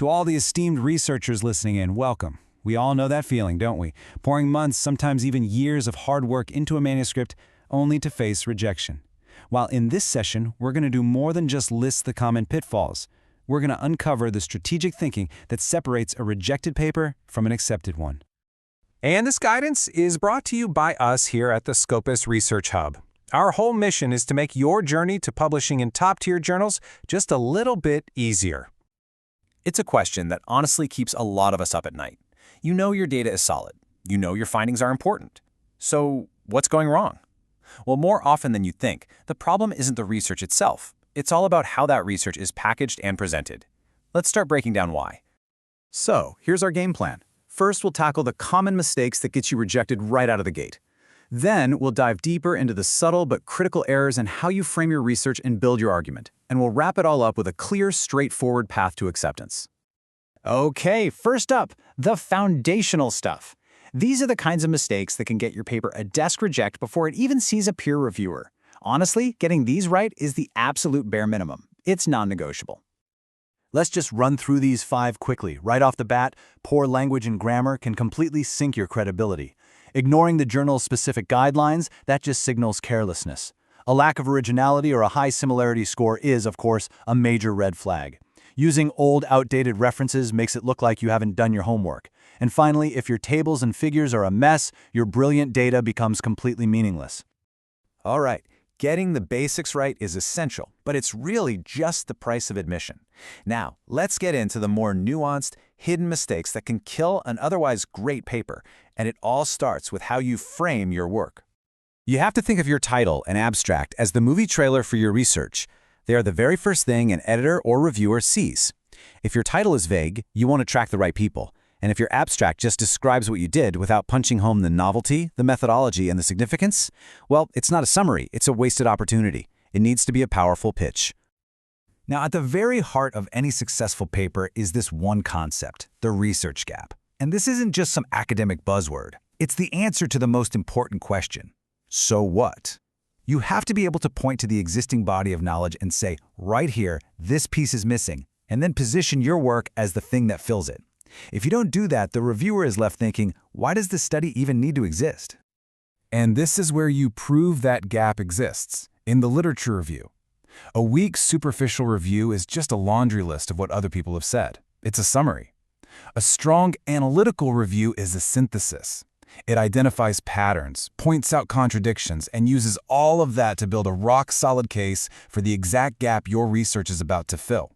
To all the esteemed researchers listening in, welcome. We all know that feeling, don't we? Pouring months, sometimes even years of hard work into a manuscript only to face rejection. While in this session, we're going to do more than just list the common pitfalls. We're going to uncover the strategic thinking that separates a rejected paper from an accepted one. And this guidance is brought to you by us here at the Scopus Research Hub. Our whole mission is to make your journey to publishing in top-tier journals just a little bit easier. It's a question that honestly keeps a lot of us up at night. You know your data is solid. You know your findings are important. So what's going wrong? Well, more often than you think, the problem isn't the research itself. It's all about how that research is packaged and presented. Let's start breaking down why. So, here's our game plan. First, we'll tackle the common mistakes that get you rejected right out of the gate. Then, we'll dive deeper into the subtle but critical errors and how you frame your research and build your argument. And we'll wrap it all up with a clear, straightforward path to acceptance. Okay, first up, the foundational stuff. These are the kinds of mistakes that can get your paper a desk reject before it even sees a peer reviewer. Honestly, getting these right is the absolute bare minimum. It's non-negotiable. Let's just run through these 5 quickly. Right off the bat, poor language and grammar can completely sink your credibility. Ignoring the journal's specific guidelines, that just signals carelessness. A lack of originality or a high similarity score is, of course, a major red flag. Using old, outdated references makes it look like you haven't done your homework. And finally, if your tables and figures are a mess, your brilliant data becomes completely meaningless. All right, getting the basics right is essential, but it's really just the price of admission. Now, let's get into the more nuanced, hidden mistakes that can kill an otherwise great paper, and it all starts with how you frame your work. You have to think of your title and abstract as the movie trailer for your research. They are the very first thing an editor or reviewer sees. If your title is vague, you won't attract the right people. And if your abstract just describes what you did without punching home the novelty, the methodology, and the significance, well, it's not a summary, it's a wasted opportunity. It needs to be a powerful pitch. Now, at the very heart of any successful paper is this one concept, the research gap. And this isn't just some academic buzzword. It's the answer to the most important question. So what? You have to be able to point to the existing body of knowledge and say, right here, this piece is missing, and then position your work as the thing that fills it. If you don't do that, the reviewer is left thinking, why does this study even need to exist? And this is where you prove that gap exists, in the literature review. A weak, superficial review is just a laundry list of what other people have said. It's a summary. A strong, analytical review is a synthesis. It identifies patterns, points out contradictions, and uses all of that to build a rock-solid case for the exact gap your research is about to fill.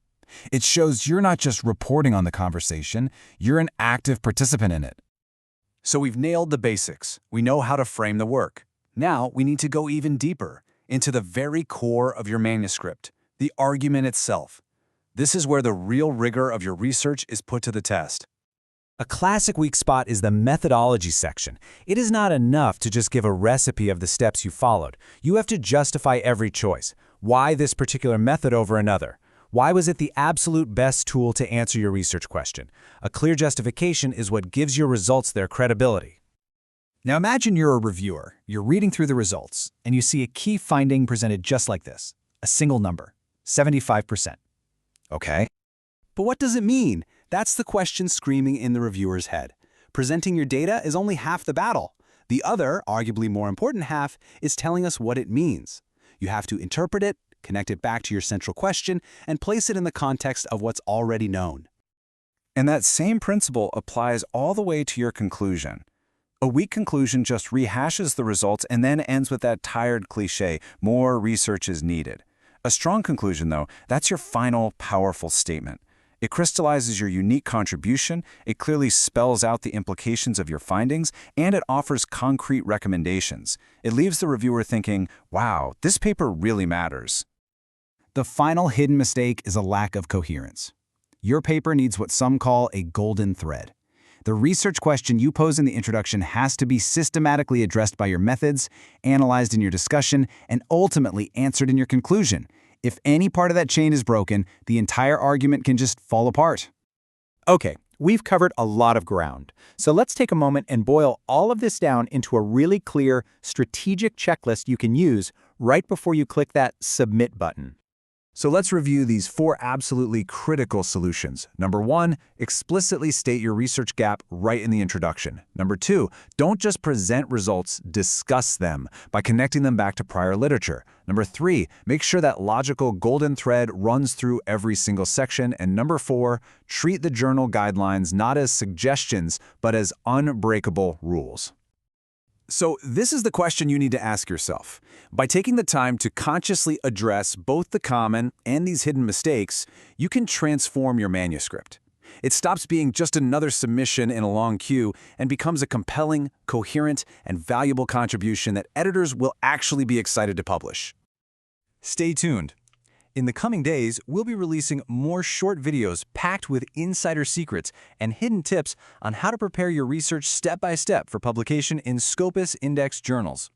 It shows you're not just reporting on the conversation, you're an active participant in it. So we've nailed the basics. We know how to frame the work. Now we need to go even deeper, into the very core of your manuscript, the argument itself. This is where the real rigor of your research is put to the test. A classic weak spot is the methodology section. It is not enough to just give a recipe of the steps you followed. You have to justify every choice. Why this particular method over another? Why was it the absolute best tool to answer your research question? A clear justification is what gives your results their credibility. Now imagine you're a reviewer. You're reading through the results, and you see a key finding presented just like this. A single number, 75%. Okay. But what does it mean? That's the question screaming in the reviewer's head. Presenting your data is only half the battle. The other, arguably more important half, is telling us what it means. You have to interpret it, connect it back to your central question, and place it in the context of what's already known. And that same principle applies all the way to your conclusion. A weak conclusion just rehashes the results and then ends with that tired cliché, more research is needed. A strong conclusion, though, that's your final, powerful statement. It crystallizes your unique contribution, it clearly spells out the implications of your findings, and it offers concrete recommendations. It leaves the reviewer thinking, wow, this paper really matters. The final hidden mistake is a lack of coherence. Your paper needs what some call a golden thread. The research question you pose in the introduction has to be systematically addressed by your methods, analyzed in your discussion, and ultimately answered in your conclusion. If any part of that chain is broken, the entire argument can just fall apart. Okay, we've covered a lot of ground. So let's take a moment and boil all of this down into a really clear, strategic checklist you can use right before you click that Submit button. So let's review these 4 absolutely critical solutions. Number 1, explicitly state your research gap right in the introduction. Number 2, don't just present results, discuss them by connecting them back to prior literature. Number 3, make sure that logical golden thread runs through every single section. And number 4, treat the journal guidelines not as suggestions, but as unbreakable rules. So this is the question you need to ask yourself. By taking the time to consciously address both the common and these hidden mistakes, you can transform your manuscript. It stops being just another submission in a long queue and becomes a compelling, coherent, and valuable contribution that editors will actually be excited to publish. Stay tuned. In the coming days, we'll be releasing more short videos packed with insider secrets and hidden tips on how to prepare your research step by step for publication in Scopus Index journals.